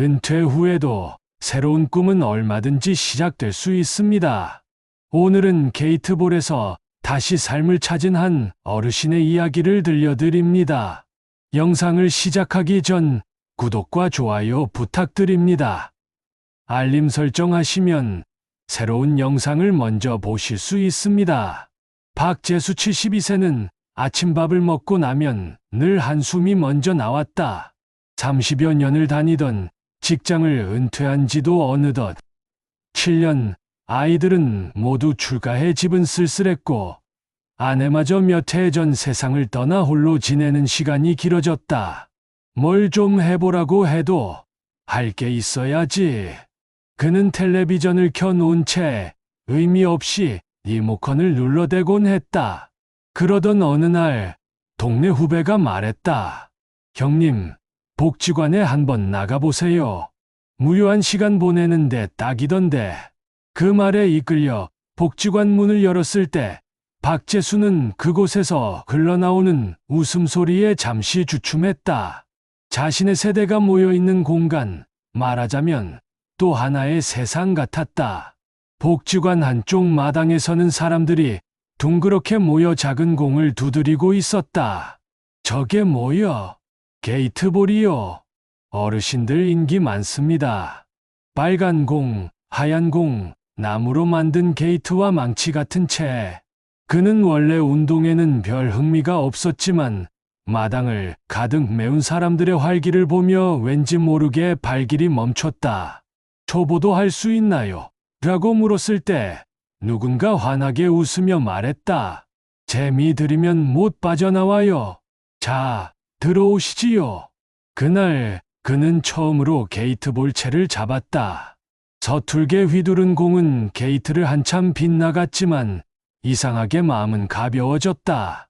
은퇴 후에도 새로운 꿈은 얼마든지 시작될 수 있습니다. 오늘은 게이트볼에서 다시 삶을 찾은 한 어르신의 이야기를 들려드립니다. 영상을 시작하기 전 구독과 좋아요 부탁드립니다. 알림 설정하시면 새로운 영상을 먼저 보실 수 있습니다. 박재수 72세는 아침밥을 먹고 나면 늘 한숨이 먼저 나왔다. 30여 년을 다니던 직장을 은퇴한 지도 어느덧 7년, 아이들은 모두 출가해 집은 쓸쓸했고 아내마저 몇 해 전 세상을 떠나 홀로 지내는 시간이 길어졌다. 뭘 좀 해보라고 해도 할 게 있어야지. 그는 텔레비전을 켜놓은 채 의미 없이 리모컨을 눌러대곤 했다. 그러던 어느 날 동네 후배가 말했다. 형님, 복지관에 한번 나가보세요. 무료한 시간 보내는데 딱이던데. 그 말에 이끌려 복지관 문을 열었을 때 박재수는 그곳에서 흘러나오는 웃음소리에 잠시 주춤했다. 자신의 세대가 모여있는 공간, 말하자면 또 하나의 세상 같았다. 복지관 한쪽 마당에 서는 사람들이 둥그렇게 모여 작은 공을 두드리고 있었다. 저게 뭐여? 게이트볼이요. 어르신들 인기 많습니다. 빨간 공, 하얀 공, 나무로 만든 게이트와 망치 같은 채. 그는 원래 운동에는 별 흥미가 없었지만 마당을 가득 메운 사람들의 활기를 보며 왠지 모르게 발길이 멈췄다. 초보도 할 수 있나요? 라고 물었을 때 누군가 환하게 웃으며 말했다. 재미 들이면 못 빠져나와요. 자, 들어오시지요. 그날 그는 처음으로 게이트볼 채를 잡았다. 서툴게 휘두른 공은 게이트를 한참 빗나갔지만 이상하게 마음은 가벼워졌다.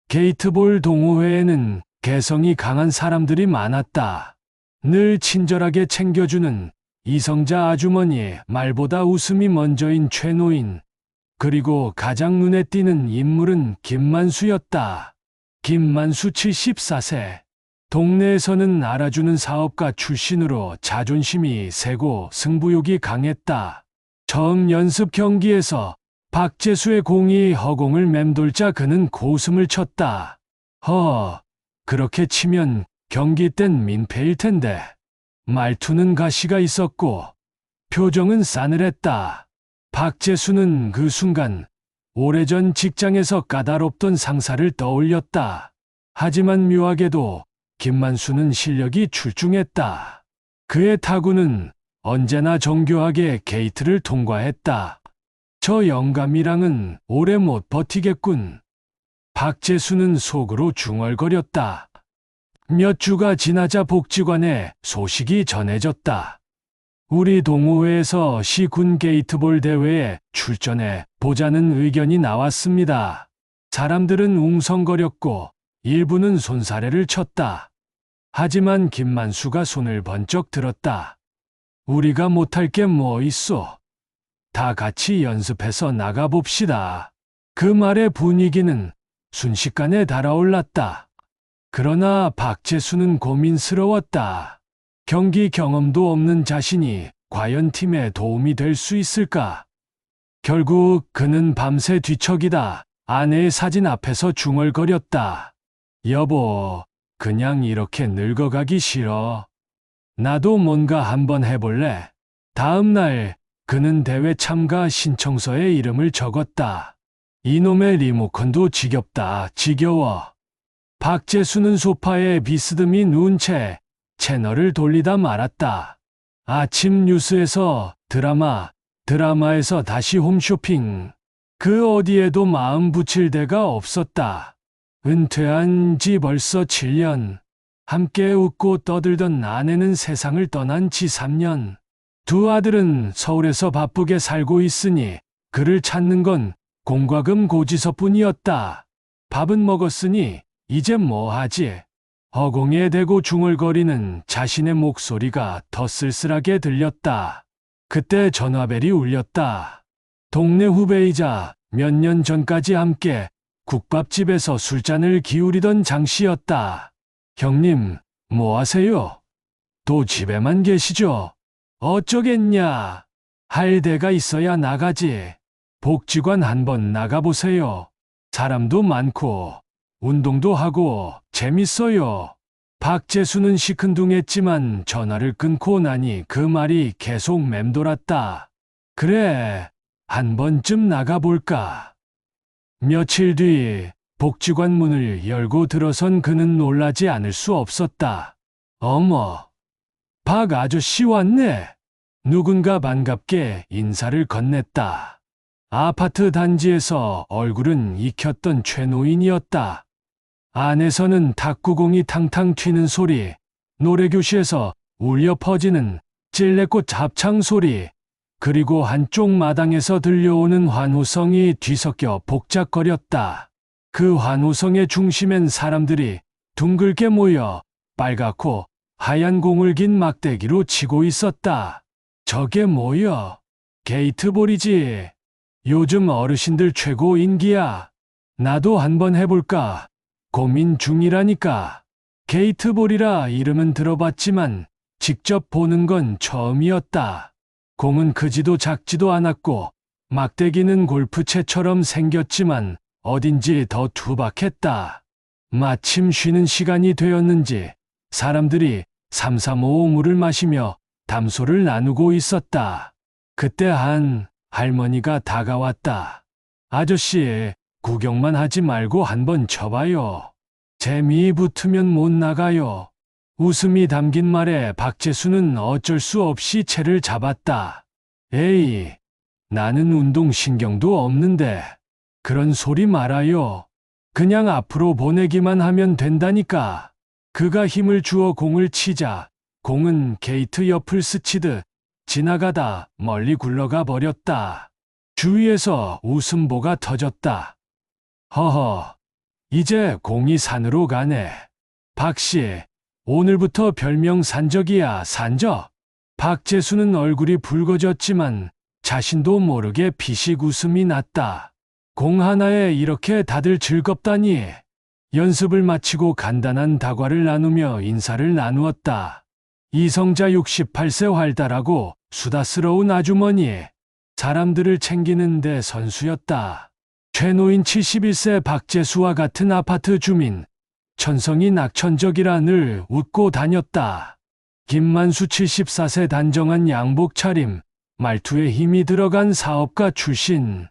게이트볼 동호회에는 개성이 강한 사람들이 많았다. 늘 친절하게 챙겨주는 이성자 아주머니, 말보다 웃음이 먼저인 최노인, 그리고 가장 눈에 띄는 인물은 김만수였다. 김만수 74세. 동네에서는 알아주는 사업가 출신으로 자존심이 세고 승부욕이 강했다. 처음 연습 경기에서 박재수의 공이 허공을 맴돌자 그는 고숨을 쳤다. 그렇게 치면 경기 땐 민폐일 텐데. 말투는 가시가 있었고 표정은 싸늘했다. 박재수는 그 순간 오래전 직장에서 까다롭던 상사를 떠올렸다. 하지만 묘하게도 김만수는 실력이 출중했다. 그의 타구는 언제나 정교하게 게이트를 통과했다. 저 영감이랑은 오래 못 버티겠군. 박재수는 속으로 중얼거렸다. 몇 주가 지나자 복지관에 소식이 전해졌다. 우리 동호회에서 시군 게이트볼 대회에 출전해 보자는 의견이 나왔습니다. 사람들은 웅성거렸고 일부는 손사래를 쳤다. 하지만 김만수가 손을 번쩍 들었다. 우리가 못할 게 뭐 있어? 다 같이 연습해서 나가봅시다. 그 말의 분위기는 순식간에 달아올랐다. 그러나 박재수는 고민스러웠다. 경기 경험도 없는 자신이 과연 팀에 도움이 될 수 있을까? 결국 그는 밤새 뒤척이다 아내의 사진 앞에서 중얼거렸다. 여보, 그냥 이렇게 늙어가기 싫어. 나도 뭔가 한번 해볼래. 다음 날 그는 대회 참가 신청서에 이름을 적었다. 이놈의 리모컨도 지겹다, 지겨워. 박재수는 소파에 비스듬히 누운 채 채널을 돌리다 말았다. 아침 뉴스에서 드라마에서 다시 홈쇼핑. 그 어디에도 마음 붙일 데가 없었다. 은퇴한 지 벌써 7년. 함께 웃고 떠들던 아내는 세상을 떠난 지 3년. 두 아들은 서울에서 바쁘게 살고 있으니 그를 찾는 건 공과금 고지서뿐이었다. 밥은 먹었으니 이제 뭐 하지? 허공에 대고 중얼거리는 자신의 목소리가 더 쓸쓸하게 들렸다. 그때 전화벨이 울렸다. 동네 후배이자 몇 년 전까지 함께 국밥집에서 술잔을 기울이던 장 씨였다. 형님, 뭐 하세요? 또 집에만 계시죠? 어쩌겠냐. 할 데가 있어야 나가지. 복지관 한번 나가보세요. 사람도 많고 운동도 하고 재밌어요. 박재수는 시큰둥했지만 전화를 끊고 나니 그 말이 계속 맴돌았다. 그래, 한 번쯤 나가볼까. 며칠 뒤 복지관 문을 열고 들어선 그는 놀라지 않을 수 없었다. 어머, 박 아저씨 왔네. 누군가 반갑게 인사를 건넸다. 아파트 단지에서 얼굴은 익혔던 최노인이었다. 안에서는 탁구공이 탕탕 튀는 소리, 노래교실에서 울려 퍼지는 찔레꽃 합창 소리, 그리고 한쪽 마당에서 들려오는 환호성이 뒤섞여 복잡거렸다. 그 환호성의 중심엔 사람들이 둥글게 모여 빨갛고 하얀 공을 긴 막대기로 치고 있었다. 저게 뭐여? 게이트볼이지. 요즘 어르신들 최고 인기야. 나도 한번 해볼까 고민 중이라니까. 게이트볼이라 이름은 들어봤지만 직접 보는 건 처음이었다. 공은 크지도 작지도 않았고 막대기는 골프채처럼 생겼지만 어딘지 더 투박했다. 마침 쉬는 시간이 되었는지 사람들이 삼삼오오 물을 마시며 담소를 나누고 있었다. 그때 한 할머니가 다가왔다. 아저씨, 구경만 하지 말고 한번 쳐봐요. 재미 붙으면 못 나가요. 웃음이 담긴 말에 박재수는 어쩔 수 없이 채를 잡았다. 에이, 나는 운동신경도 없는데. 그런 소리 말아요. 그냥 앞으로 보내기만 하면 된다니까. 그가 힘을 주어 공을 치자 공은 게이트 옆을 스치듯 지나가다 멀리 굴러가 버렸다. 주위에서 웃음보가 터졌다. 허허, 이제 공이 산으로 가네. 박씨, 오늘부터 별명 산적이야, 산적. 박재수는 얼굴이 붉어졌지만 자신도 모르게 피식 웃음이 났다. 공 하나에 이렇게 다들 즐겁다니. 연습을 마치고 간단한 다과를 나누며 인사를 나누었다. 이성자 68세 활달하고 수다스러운 아주머니. 사람들을 챙기는데 선수였다. 최노인 71세 박재수와 같은 아파트 주민. 천성이 낙천적이라 늘 웃고 다녔다. 김만수 74세 단정한 양복 차림, 말투에 힘이 들어간 사업가 출신.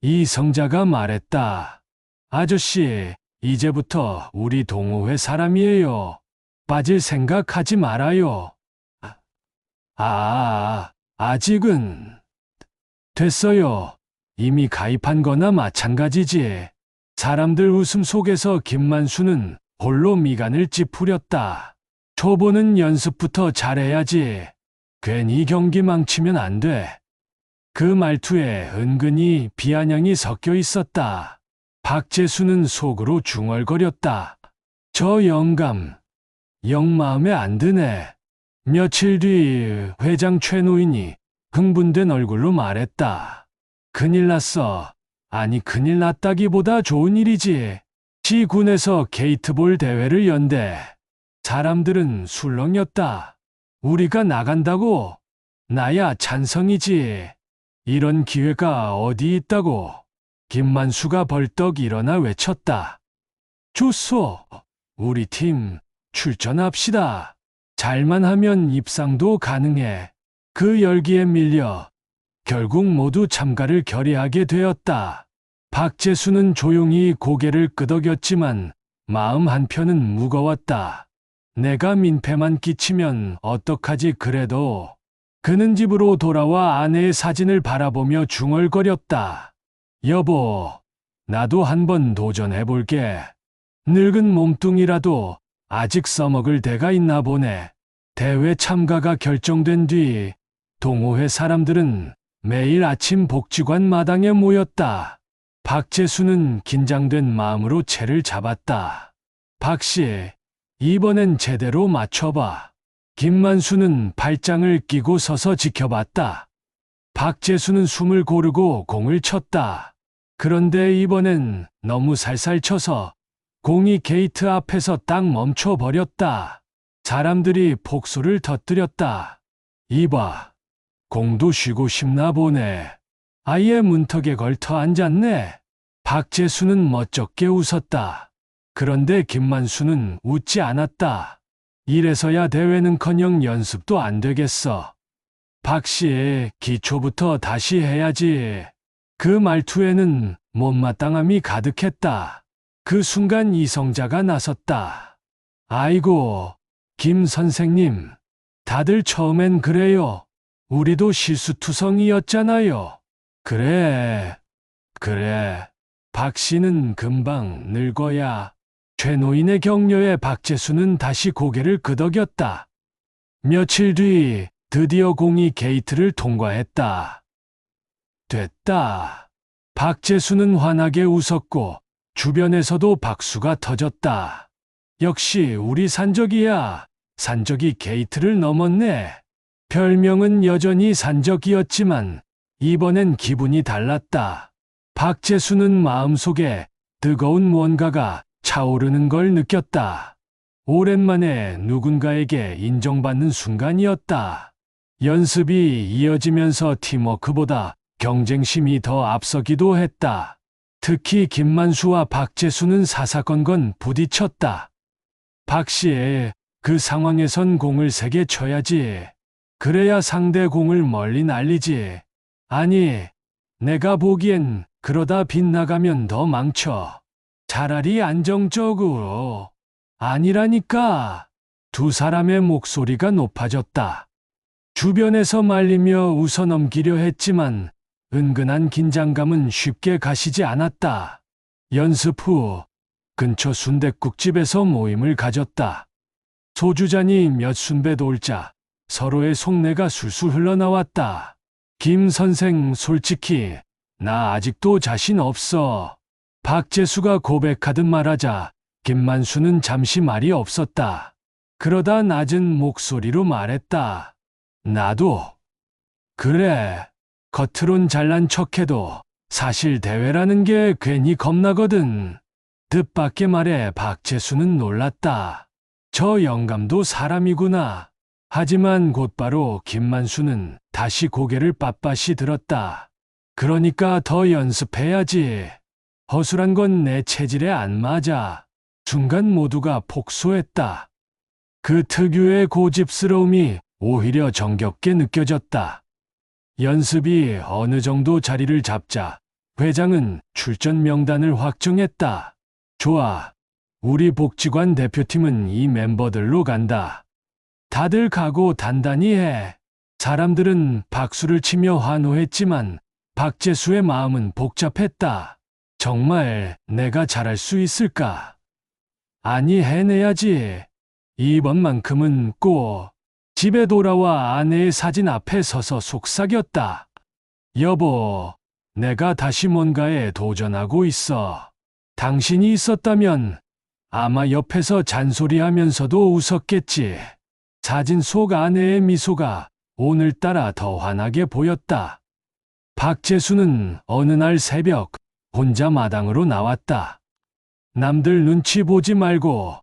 이성자가 말했다. 아저씨, 이제부터 우리 동호회 사람이에요. 빠질 생각하지 말아요. 아직은. 됐어요. 이미 가입한 거나 마찬가지지. 사람들 웃음 속에서 김만수는 홀로 미간을 찌푸렸다. 초보는 연습부터 잘해야지. 괜히 경기 망치면 안 돼. 그 말투에 은근히 비아냥이 섞여 있었다. 박재수는 속으로 중얼거렸다. 저 영감, 영 마음에 안 드네. 며칠 뒤 회장 최노인이 흥분된 얼굴로 말했다. 큰일 났어. 아니 큰일 났다기보다 좋은 일이지. 시군에서 게이트볼 대회를 연대. 사람들은 술렁였다. 우리가 나간다고? 나야 찬성이지. 이런 기회가 어디 있다고. 김만수가 벌떡 일어나 외쳤다. 좋소. 우리 팀 출전합시다. 잘만 하면 입상도 가능해. 그 열기에 밀려 결국 모두 참가를 결의하게 되었다. 박재수는 조용히 고개를 끄덕였지만 마음 한편은 무거웠다. 내가 민폐만 끼치면 어떡하지 그래도. 그는 집으로 돌아와 아내의 사진을 바라보며 중얼거렸다. 여보, 나도 한번 도전해볼게. 늙은 몸뚱이라도 아직 써먹을 데가 있나 보네. 대회 참가가 결정된 뒤 동호회 사람들은 매일 아침 복지관 마당에 모였다. 박재수는 긴장된 마음으로 채를 잡았다. 박씨, 이번엔 제대로 맞춰봐. 김만수는 발장을 끼고 서서 지켜봤다. 박재수는 숨을 고르고 공을 쳤다. 그런데 이번엔 너무 살살 쳐서 공이 게이트 앞에서 딱 멈춰버렸다. 사람들이 폭소를 터뜨렸다. 이봐, 공도 쉬고 싶나 보네. 아예 문턱에 걸터 앉았네. 박재수는 멋쩍게 웃었다. 그런데 김만수는 웃지 않았다. 이래서야 대회는커녕 연습도 안 되겠어. 박씨, 기초부터 다시 해야지. 그 말투에는 못마땅함이 가득했다. 그 순간 이성자가 나섰다. 아이고, 김 선생님. 다들 처음엔 그래요. 우리도 실수투성이었잖아요. 그래. 박씨는 금방 늙어야. 최노인의 격려에 박재수는 다시 고개를 끄덕였다. 며칠 뒤 드디어 공이 게이트를 통과했다. 됐다. 박재수는 환하게 웃었고 주변에서도 박수가 터졌다. 역시 우리 산적이야. 산적이 게이트를 넘었네. 별명은 여전히 산적이었지만 이번엔 기분이 달랐다. 박재수는 마음속에 뜨거운 무언가가 차오르는 걸 느꼈다. 오랜만에 누군가에게 인정받는 순간이었다. 연습이 이어지면서 팀워크보다 경쟁심이 더 앞서기도 했다. 특히 김만수와 박재수는 사사건건 부딪혔다. 박씨, 그 상황에선 공을 세게 쳐야지. 그래야 상대 공을 멀리 날리지. 아니, 내가 보기엔 그러다 빗나가면 더 망쳐. 차라리 안정적으로. 아니라니까. 두 사람의 목소리가 높아졌다. 주변에서 말리며 웃어넘기려 했지만 은근한 긴장감은 쉽게 가시지 않았다. 연습 후 근처 순댓국집에서 모임을 가졌다. 소주잔이 몇 순배 돌자 서로의 속내가 술술 흘러나왔다. 김 선생, 솔직히 나 아직도 자신 없어. 박재수가 고백하듯 말하자 김만수는 잠시 말이 없었다. 그러다 낮은 목소리로 말했다. 나도. 그래. 겉으론 잘난 척해도 사실 대회라는 게 괜히 겁나거든. 뜻밖의 말에 박재수는 놀랐다. 저 영감도 사람이구나. 하지만 곧바로 김만수는 다시 고개를 빳빳이 들었다. 그러니까 더 연습해야지. 허술한 건 내 체질에 안 맞아. 순간 모두가 폭소했다. 그 특유의 고집스러움이 오히려 정겹게 느껴졌다. 연습이 어느 정도 자리를 잡자 회장은 출전 명단을 확정했다. 좋아. 우리 복지관 대표팀은 이 멤버들로 간다. 다들 각오 단단히 해. 사람들은 박수를 치며 환호했지만 박재수의 마음은 복잡했다. 정말 내가 잘할 수 있을까? 아니, 해내야지. 이번만큼은 꼭. 집에 돌아와 아내의 사진 앞에 서서 속삭였다. 여보, 내가 다시 뭔가에 도전하고 있어. 당신이 있었다면 아마 옆에서 잔소리하면서도 웃었겠지. 사진 속 아내의 미소가 오늘따라 더 환하게 보였다. 박재수는 어느 날 새벽 혼자 마당으로 나왔다. 남들 눈치 보지 말고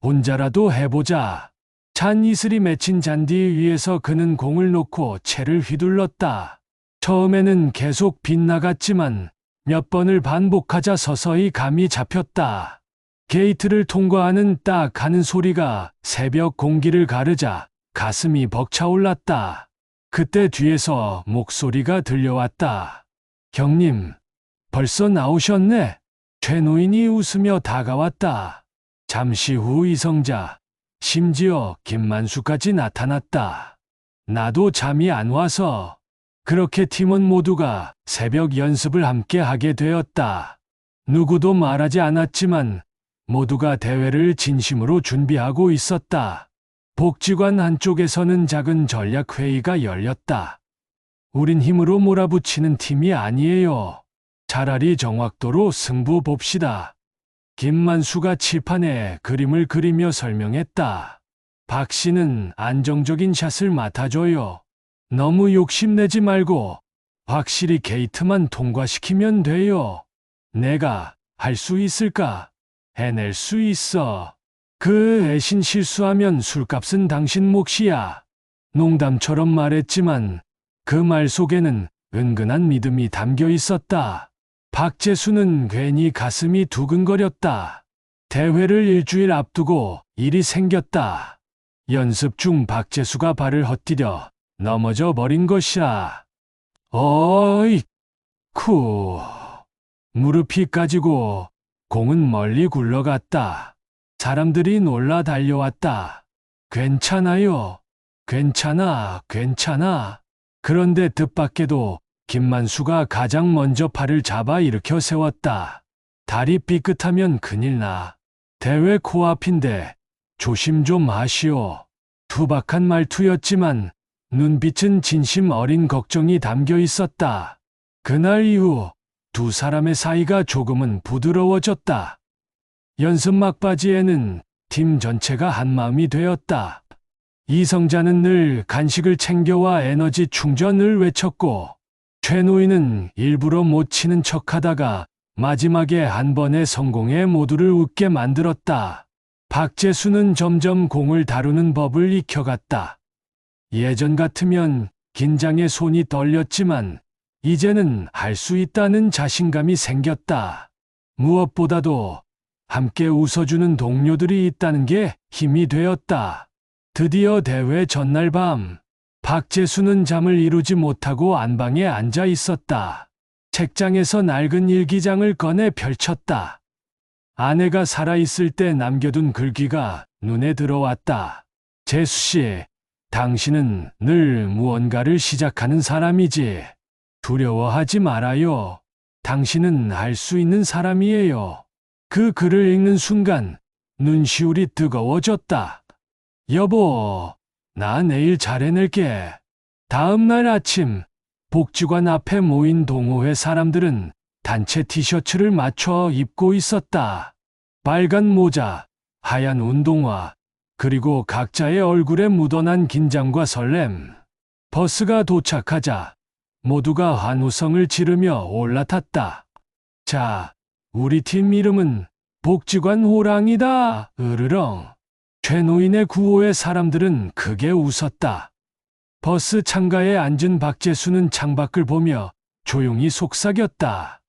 혼자라도 해보자. 찬 이슬이 맺힌 잔디 위에서 그는 공을 놓고 채를 휘둘렀다. 처음에는 계속 빗나갔지만 몇 번을 반복하자 서서히 감이 잡혔다. 게이트를 통과하는 딱 하는 소리가 새벽 공기를 가르자 가슴이 벅차올랐다. 그때 뒤에서 목소리가 들려왔다. 경님, 벌써 나오셨네. 최노인이 웃으며 다가왔다. 잠시 후 이성자, 심지어 김만수까지 나타났다. 나도 잠이 안 와서. 그렇게 팀원 모두가 새벽 연습을 함께 하게 되었다. 누구도 말하지 않았지만 모두가 대회를 진심으로 준비하고 있었다. 복지관 한쪽에서는 작은 전략 회의가 열렸다. 우린 힘으로 몰아붙이는 팀이 아니에요. 차라리 정확도로 승부 봅시다. 김만수가 칠판에 그림을 그리며 설명했다. 박 씨는 안정적인 샷을 맡아줘요. 너무 욕심내지 말고 확실히 게이트만 통과시키면 돼요. 내가 할 수 있을까? 해낼 수 있어. 그 애신 실수하면 술값은 당신 몫이야. 농담처럼 말했지만 그 말 속에는 은근한 믿음이 담겨 있었다. 박재수는 괜히 가슴이 두근거렸다. 대회를 일주일 앞두고 일이 생겼다. 연습 중 박재수가 발을 헛디뎌 넘어져 버린 것이야. 어이, 쿠. 무릎이 까지고 공은 멀리 굴러갔다. 사람들이 놀라 달려왔다. 괜찮아요. 괜찮아, 괜찮아. 그런데 뜻밖에도 김만수가 가장 먼저 팔을 잡아 일으켜 세웠다. 다리 삐끗하면 큰일 나. 대회 코앞인데 조심 좀 하시오. 투박한 말투였지만 눈빛은 진심 어린 걱정이 담겨 있었다. 그날 이후 두 사람의 사이가 조금은 부드러워졌다. 연습 막바지에는 팀 전체가 한마음이 되었다. 이성자는 늘 간식을 챙겨와 에너지 충전을 외쳤고, 최노인은 일부러 못 치는 척하다가 마지막에 한 번의 성공에 모두를 웃게 만들었다. 박재수는 점점 공을 다루는 법을 익혀갔다. 예전 같으면 긴장에 손이 떨렸지만 이제는 할 수 있다는 자신감이 생겼다. 무엇보다도 함께 웃어주는 동료들이 있다는 게 힘이 되었다. 드디어 대회 전날 밤, 박재수는 잠을 이루지 못하고 안방에 앉아 있었다. 책장에서 낡은 일기장을 꺼내 펼쳤다. 아내가 살아있을 때 남겨둔 글귀가 눈에 들어왔다. 재수씨, 당신은 늘 무언가를 시작하는 사람이지. 두려워하지 말아요. 당신은 할 수 있는 사람이에요. 그 글을 읽는 순간 눈시울이 뜨거워졌다. 여보, 나 내일 잘 해낼게. 다음 날 아침, 복지관 앞에 모인 동호회 사람들은 단체 티셔츠를 맞춰 입고 있었다. 빨간 모자, 하얀 운동화, 그리고 각자의 얼굴에 묻어난 긴장과 설렘. 버스가 도착하자 모두가 환호성을 지르며 올라탔다. 자, 우리 팀 이름은 복지관 호랑이다. 으르렁. 최노인의 구호에 사람들은 크게 웃었다. 버스 창가에 앉은 박재수는 창밖을 보며 조용히 속삭였다.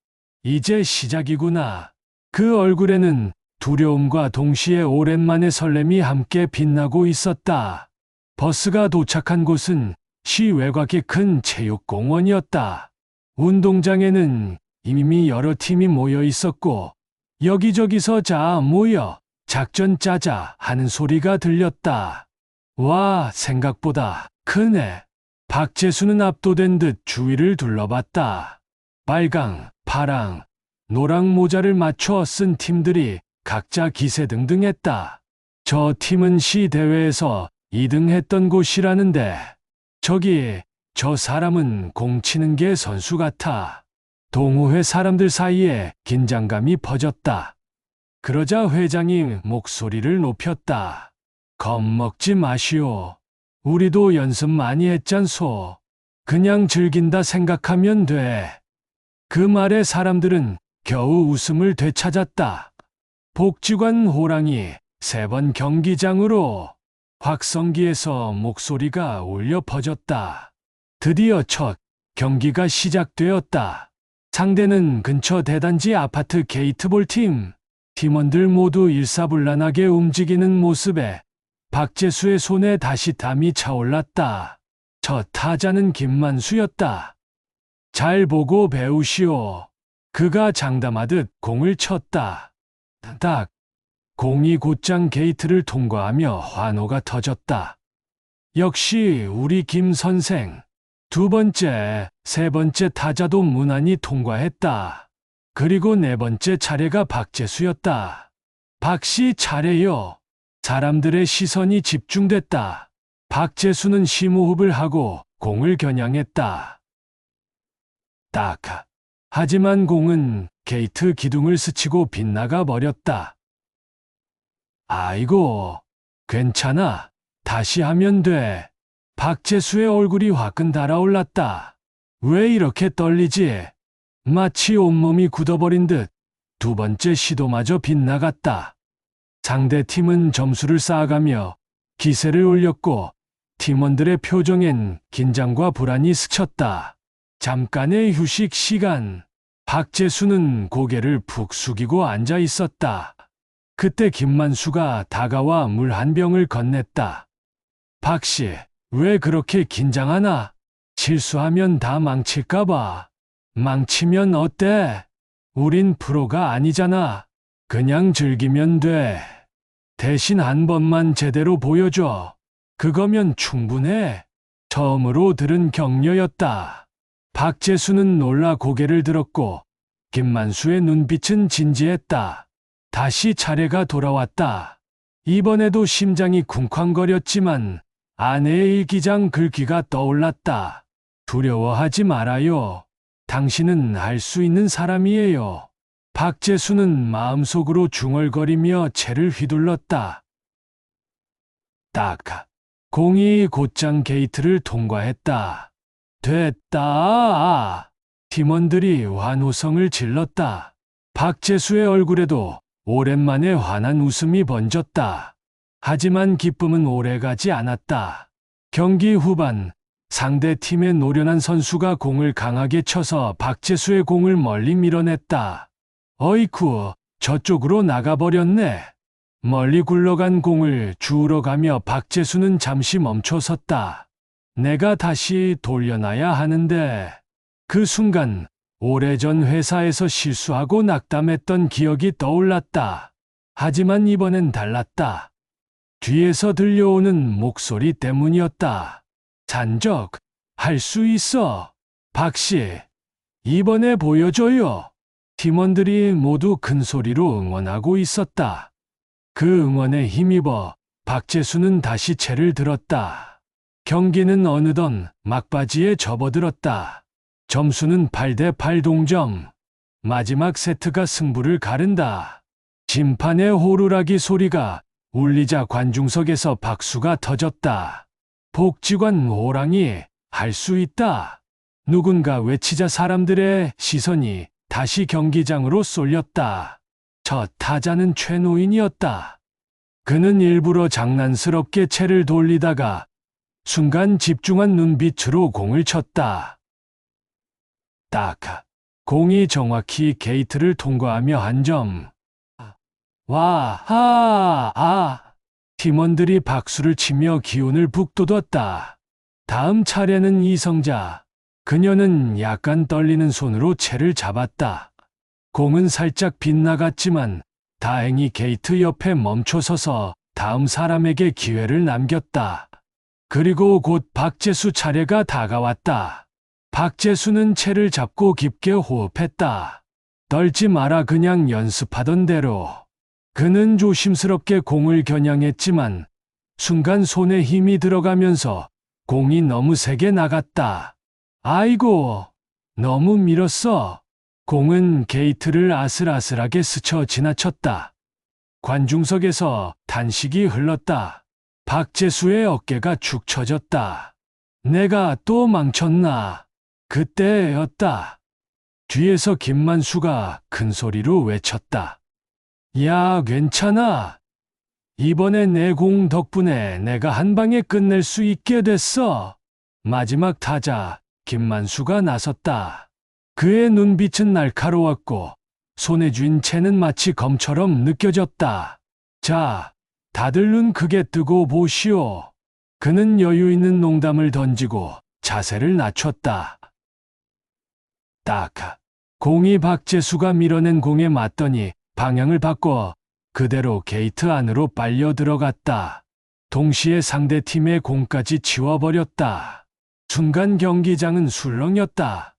이제 시작이구나. 그 얼굴에는 두려움과 동시에 오랜만의 설렘이 함께 빛나고 있었다. 버스가 도착한 곳은 시 외곽의 큰 체육공원이었다. 운동장에는 이미 여러 팀이 모여 있었고 여기저기서 자 모여 작전 짜자 하는 소리가 들렸다. 와, 생각보다 크네. 박재수는 압도된 듯 주위를 둘러봤다. 빨강, 파랑, 노랑 모자를 맞춰 쓴 팀들이 각자 기세등등했다. 저 팀은 시 대회에서 2등 했던 곳이라는데 저기 저 사람은 공 치는 게 선수 같아. 동호회 사람들 사이에 긴장감이 퍼졌다. 그러자 회장이 목소리를 높였다. 겁먹지 마시오. 우리도 연습 많이 했잖소. 그냥 즐긴다 생각하면 돼. 그 말에 사람들은 겨우 웃음을 되찾았다. 복지관 호랑이 3번 경기장으로 확성기에서 목소리가 울려 퍼졌다. 드디어 첫 경기가 시작되었다. 상대는 근처 대단지 아파트 게이트볼 팀. 팀원들 모두 일사불란하게 움직이는 모습에 박재수의 손에 다시 땀이 차올랐다. 첫 타자는 김만수였다. 잘 보고 배우시오. 그가 장담하듯 공을 쳤다. 딱! 공이 곧장 게이트를 통과하며 환호가 터졌다. 역시 우리 김 선생. 2번째, 3번째 타자도 무난히 통과했다. 그리고 4번째 차례가 박재수였다. 박씨 차례요. 사람들의 시선이 집중됐다. 박재수는 심호흡을 하고 공을 겨냥했다. 딱. 하지만 공은 게이트 기둥을 스치고 빗나가 버렸다. 아이고, 괜찮아. 다시 하면 돼. 박재수의 얼굴이 화끈 달아올랐다. 왜 이렇게 떨리지? 마치 온몸이 굳어버린 듯 2번째 시도마저 빗나갔다. 상대팀은 점수를 쌓아가며 기세를 올렸고 팀원들의 표정엔 긴장과 불안이 스쳤다. 잠깐의 휴식 시간. 박재수는 고개를 푹 숙이고 앉아 있었다. 그때 김만수가 다가와 물 한 병을 건넸다. 박씨, 왜 그렇게 긴장하나? 실수하면 다 망칠까봐. 망치면 어때? 우린 프로가 아니잖아. 그냥 즐기면 돼. 대신 한 번만 제대로 보여줘. 그거면 충분해. 처음으로 들은 격려였다. 박재수는 놀라 고개를 들었고 김만수의 눈빛은 진지했다. 다시 차례가 돌아왔다. 이번에도 심장이 쿵쾅거렸지만 아내의 일기장 글귀가 떠올랐다. 두려워하지 말아요. 당신은 할 수 있는 사람이에요. 박재수는 마음속으로 중얼거리며 채를 휘둘렀다. 딱. 공이 곧장 게이트를 통과했다. 됐다. 팀원들이 환호성을 질렀다. 박재수의 얼굴에도 오랜만에 환한 웃음이 번졌다. 하지만 기쁨은 오래가지 않았다. 경기 후반, 상대 팀의 노련한 선수가 공을 강하게 쳐서 박재수의 공을 멀리 밀어냈다. 어이쿠, 저쪽으로 나가버렸네. 멀리 굴러간 공을 주우러 가며 박재수는 잠시 멈춰섰다. 내가 다시 돌려놔야 하는데. 그 순간 오래전 회사에서 실수하고 낙담했던 기억이 떠올랐다. 하지만 이번엔 달랐다. 뒤에서 들려오는 목소리 때문이었다. 잔적, 할 수 있어. 박씨, 이번에 보여줘요. 팀원들이 모두 큰 소리로 응원하고 있었다. 그 응원에 힘입어 박재수는 다시 채를 들었다. 경기는 어느덧 막바지에 접어들었다. 점수는 8대8 동점. 마지막 세트가 승부를 가른다. 심판의 호루라기 소리가 울리자 관중석에서 박수가 터졌다. 복지관 호랑이, 할 수 있다. 누군가 외치자 사람들의 시선이 다시 경기장으로 쏠렸다. 저 타자는 최노인이었다. 그는 일부러 장난스럽게 채를 돌리다가 순간 집중한 눈빛으로 공을 쳤다. 딱. 공이 정확히 게이트를 통과하며 한 점. 와, 팀원들이 박수를 치며 기운을 북돋웠다. 다음 차례는 이성자. 그녀는 약간 떨리는 손으로 채를 잡았다. 공은 살짝 빗나갔지만 다행히 게이트 옆에 멈춰서서 다음 사람에게 기회를 남겼다. 그리고 곧 박재수 차례가 다가왔다. 박재수는 채를 잡고 깊게 호흡했다. 떨지 마라, 그냥 연습하던 대로. 그는 조심스럽게 공을 겨냥했지만 순간 손에 힘이 들어가면서 공이 너무 세게 나갔다. 아이고, 너무 밀었어. 공은 게이트를 아슬아슬하게 스쳐 지나쳤다. 관중석에서 단식이 흘렀다. 박재수의 어깨가 축 처졌다. 내가 또 망쳤나? 그때였다. 뒤에서 김만수가 큰 소리로 외쳤다. 야, 괜찮아. 이번에 내 공 덕분에 내가 한 방에 끝낼 수 있게 됐어. 마지막 타자 김만수가 나섰다. 그의 눈빛은 날카로웠고 손에 쥔 채는 마치 검처럼 느껴졌다. 자, 다들 눈 크게 뜨고 보시오. 그는 여유 있는 농담을 던지고 자세를 낮췄다. 딱. 공이 박재수가 밀어낸 공에 맞더니 방향을 바꿔 그대로 게이트 안으로 빨려 들어갔다. 동시에 상대팀의 공까지 치워버렸다. 순간 경기장은 술렁였다.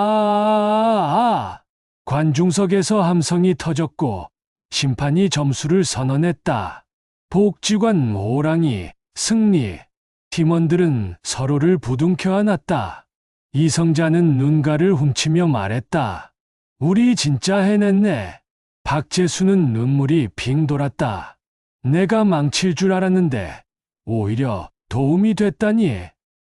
우와! 관중석에서 함성이 터졌고 심판이 점수를 선언했다. 복지관 호랑이, 승리. 팀원들은 서로를 부둥켜 안았다. 이성자는 눈가를 훔치며 말했다. 우리 진짜 해냈네. 박재수는 눈물이 빙 돌았다. 내가 망칠 줄 알았는데 오히려 도움이 됐다니.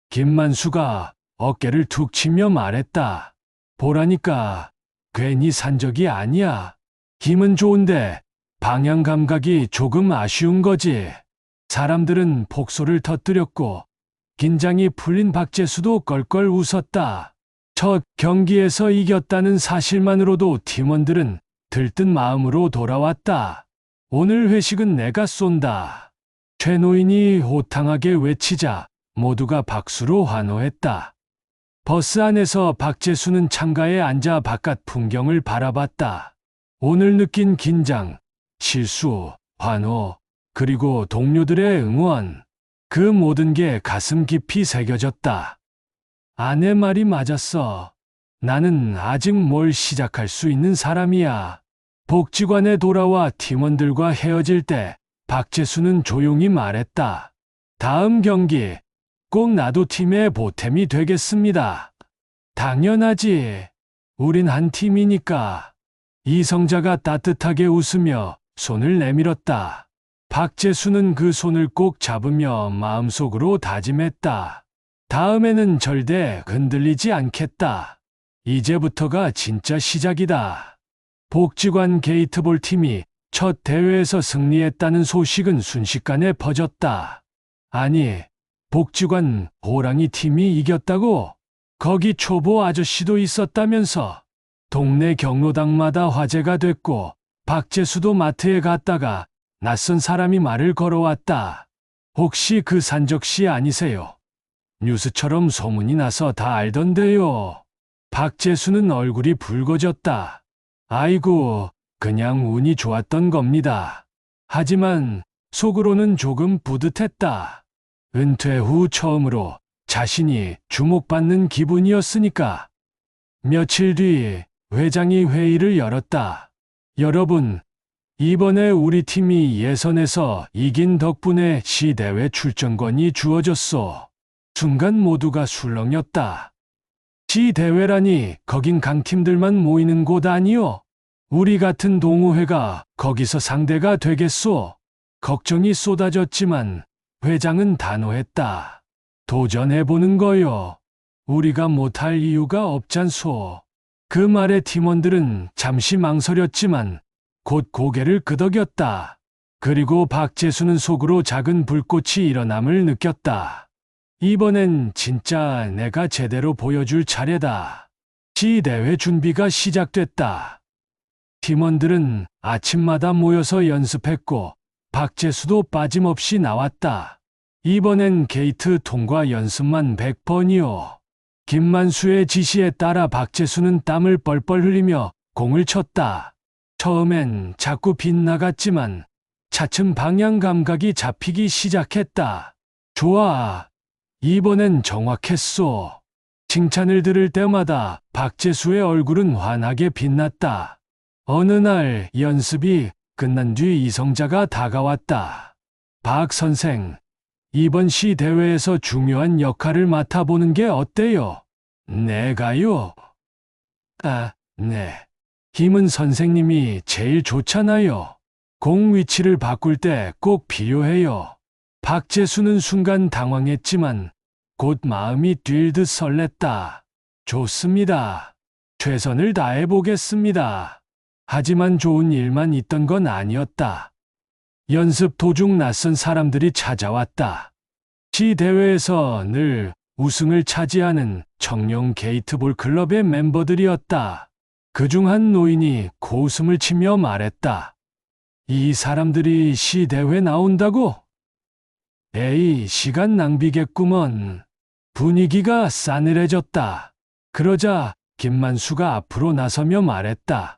김만수가 어깨를 툭 치며 말했다. 보라니까 괜히 산 적이 아니야. 힘은 좋은데 방향 감각이 조금 아쉬운 거지. 사람들은 폭소를 터뜨렸고 긴장이 풀린 박재수도 껄껄 웃었다. 첫 경기에서 이겼다는 사실만으로도 팀원들은 들뜬 마음으로 돌아왔다. 오늘 회식은 내가 쏜다. 최 노인이 호탕하게 외치자 모두가 박수로 환호했다. 버스 안에서 박재수는 창가에 앉아 바깥 풍경을 바라봤다. 오늘 느낀 긴장, 실수, 환호, 그리고 동료들의 응원, 그 모든 게 가슴 깊이 새겨졌다. 아내 말이 맞았어. 나는 아직 뭘 시작할 수 있는 사람이야. 복지관에 돌아와 팀원들과 헤어질 때 박재수는 조용히 말했다. 다음 경기 꼭 나도 팀의 보탬이 되겠습니다. 당연하지. 우린 한 팀이니까. 이성자가 따뜻하게 웃으며 손을 내밀었다. 박재수는 그 손을 꼭 잡으며 마음속으로 다짐했다. 다음에는 절대 흔들리지 않겠다. 이제부터가 진짜 시작이다. 복지관 게이트볼 팀이 첫 대회에서 승리했다는 소식은 순식간에 퍼졌다. 아니, 복지관 호랑이 팀이 이겼다고? 거기 초보 아저씨도 있었다면서. 동네 경로당마다 화제가 됐고 박재수도 마트에 갔다가 낯선 사람이 말을 걸어왔다. 혹시 그 산적씨 아니세요? 뉴스처럼 소문이 나서 다 알던데요. 박재수는 얼굴이 붉어졌다. 아이고, 그냥 운이 좋았던 겁니다. 하지만 속으로는 조금 뿌듯했다. 은퇴 후 처음으로 자신이 주목받는 기분이었으니까. 며칠 뒤 회장이 회의를 열었다. 여러분, 이번에 우리 팀이 예선에서 이긴 덕분에 시대회 출전권이 주어졌소. 순간 모두가 술렁였다. 시대회라니 거긴 강팀들만 모이는 곳 아니요? 우리 같은 동호회가 거기서 상대가 되겠소? 걱정이 쏟아졌지만 회장은 단호했다. 도전해보는 거요. 우리가 못할 이유가 없잖소. 그 말에 팀원들은 잠시 망설였지만 곧 고개를 끄덕였다. 그리고 박재수는 속으로 작은 불꽃이 일어남을 느꼈다. 이번엔 진짜 내가 제대로 보여줄 차례다. 시대회 준비가 시작됐다. 팀원들은 아침마다 모여서 연습했고 박재수도 빠짐없이 나왔다. 이번엔 게이트 통과 연습만 100번이요. 김만수의 지시에 따라 박재수는 땀을 뻘뻘 흘리며 공을 쳤다. 처음엔 자꾸 빗나갔지만 차츰 방향 감각이 잡히기 시작했다. 좋아. 이번엔 정확했소. 칭찬을 들을 때마다 박재수의 얼굴은 환하게 빛났다. 어느 날 연습이 끝난 뒤 이성자가 다가왔다. 박 선생, 이번 시 대회에서 중요한 역할을 맡아보는 게 어때요? 내가요? 아, 네. 힘은 선생님이 제일 좋잖아요. 공 위치를 바꿀 때 꼭 필요해요. 박재수는 순간 당황했지만 곧 마음이 뛸 듯 설렜다. 좋습니다. 최선을 다해보겠습니다. 하지만 좋은 일만 있던 건 아니었다. 연습 도중 낯선 사람들이 찾아왔다. 시 대회에서 늘 우승을 차지하는 청룡 게이트볼 클럽의 멤버들이었다. 그중 한 노인이 고웃음을 치며 말했다. 이 사람들이 시 대회 나온다고? 에이, 시간 낭비겠구먼. 분위기가 싸늘해졌다. 그러자 김만수가 앞으로 나서며 말했다.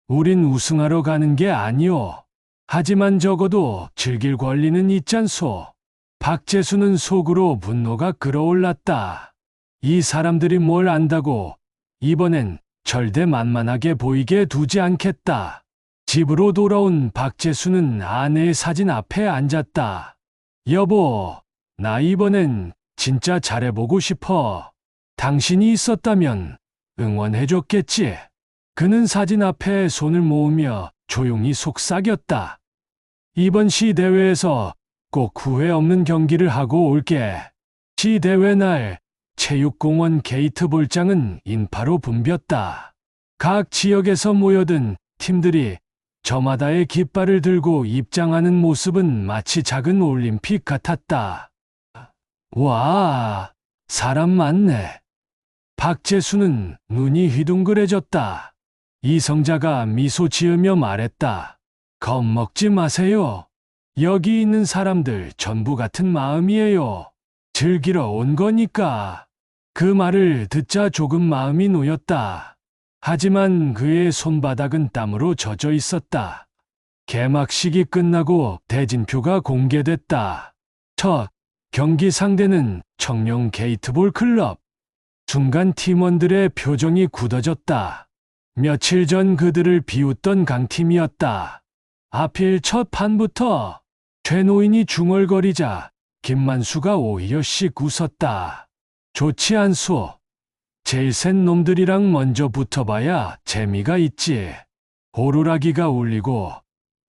우린 우승하러 가는 게 아니오. 하지만 적어도 즐길 권리는 있잖소. 박재수는 속으로 분노가 끓어올랐다. 이 사람들이 뭘 안다고 이번엔 절대 만만하게 보이게 두지 않겠다. 집으로 돌아온 박재수는 아내의 사진 앞에 앉았다. 여보, 나 이번엔 진짜 잘해보고 싶어. 당신이 있었다면 응원해줬겠지. 그는 사진 앞에 손을 모으며 조용히 속삭였다. 이번 시대회에서 꼭 후회 없는 경기를 하고 올게. 시대회 날 체육공원 게이트볼장은 인파로 붐볐다. 각 지역에서 모여든 팀들이 저마다의 깃발을 들고 입장하는 모습은 마치 작은 올림픽 같았다. 와, 사람 많네. 박재수는 눈이 휘둥그레졌다. 이성자가 미소 지으며 말했다. 겁먹지 마세요. 여기 있는 사람들 전부 같은 마음이에요. 즐기러 온 거니까. 그 말을 듣자 조금 마음이 놓였다. 하지만 그의 손바닥은 땀으로 젖어 있었다. 개막식이 끝나고 대진표가 공개됐다. 첫 경기 상대는 청룡 게이트볼 클럽. 순간 팀원들의 표정이 굳어졌다. 며칠 전 그들을 비웃던 강팀이었다. 하필 첫 판부터 최노인이 중얼거리자 김만수가 오히려 씩 웃었다. 좋지 않소. 제일 센 놈들이랑 먼저 붙어봐야 재미가 있지. 호루라기가 울리고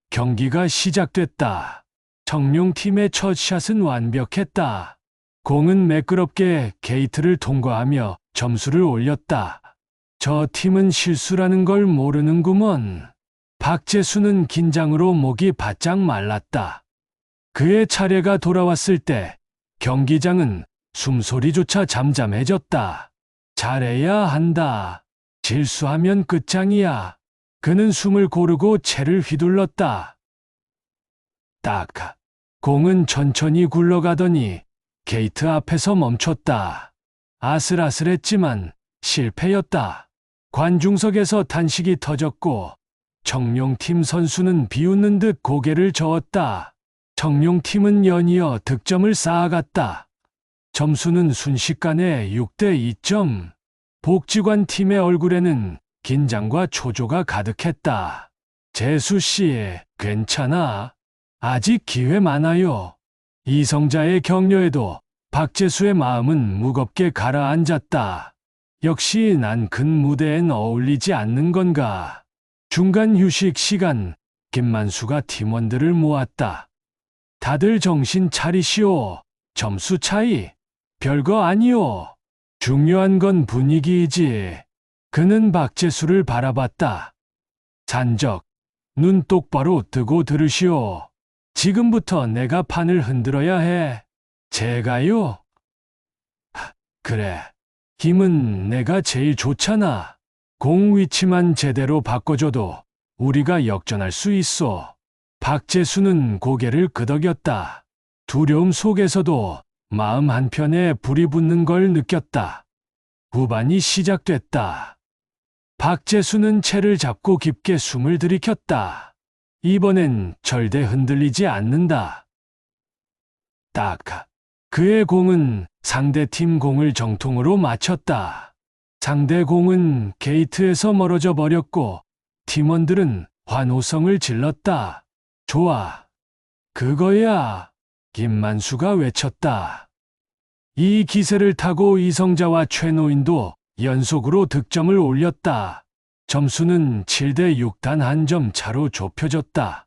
경기가 시작됐다. 청룡팀의 첫 샷은 완벽했다. 공은 매끄럽게 게이트를 통과하며 점수를 올렸다. 저 팀은 실수라는 걸 모르는구먼. 박재수는 긴장으로 목이 바짝 말랐다. 그의 차례가 돌아왔을 때 경기장은 숨소리조차 잠잠해졌다. 잘해야 한다. 실수하면 끝장이야. 그는 숨을 고르고 채를 휘둘렀다. 딱. 공은 천천히 굴러가더니 게이트 앞에서 멈췄다. 아슬아슬했지만 실패였다. 관중석에서 탄식이 터졌고 청룡팀 선수는 비웃는 듯 고개를 저었다. 청룡팀은 연이어 득점을 쌓아갔다. 점수는 순식간에 6대 2점. 복지관 팀의 얼굴에는 긴장과 초조가 가득했다. 재수씨, 괜찮아. 아직 기회 많아요. 이성자의 격려에도 박재수의 마음은 무겁게 가라앉았다. 역시 난 큰 무대엔 어울리지 않는 건가. 중간 휴식 시간, 김만수가 팀원들을 모았다. 다들 정신 차리시오. 점수 차이. 별거 아니오. 중요한 건 분위기이지. 그는 박재수를 바라봤다. 산적, 눈 똑바로 뜨고 들으시오. 지금부터 내가 판을 흔들어야 해. 제가요? 그래. 힘은 내가 제일 좋잖아. 공 위치만 제대로 바꿔줘도 우리가 역전할 수 있어. 박재수는 고개를 끄덕였다. 두려움 속에서도 마음 한편에 불이 붙는 걸 느꼈다. 후반이 시작됐다. 박재수는 채를 잡고 깊게 숨을 들이켰다. 이번엔 절대 흔들리지 않는다. 딱. 그의 공은 상대팀 공을 정통으로 맞췄다. 상대 공은 게이트에서 멀어져 버렸고 팀원들은 환호성을 질렀다. 좋아. 그거야. 김만수가 외쳤다. 이 기세를 타고 이성자와 최노인도 연속으로 득점을 올렸다. 점수는 7대 6단 한 점 차로 좁혀졌다.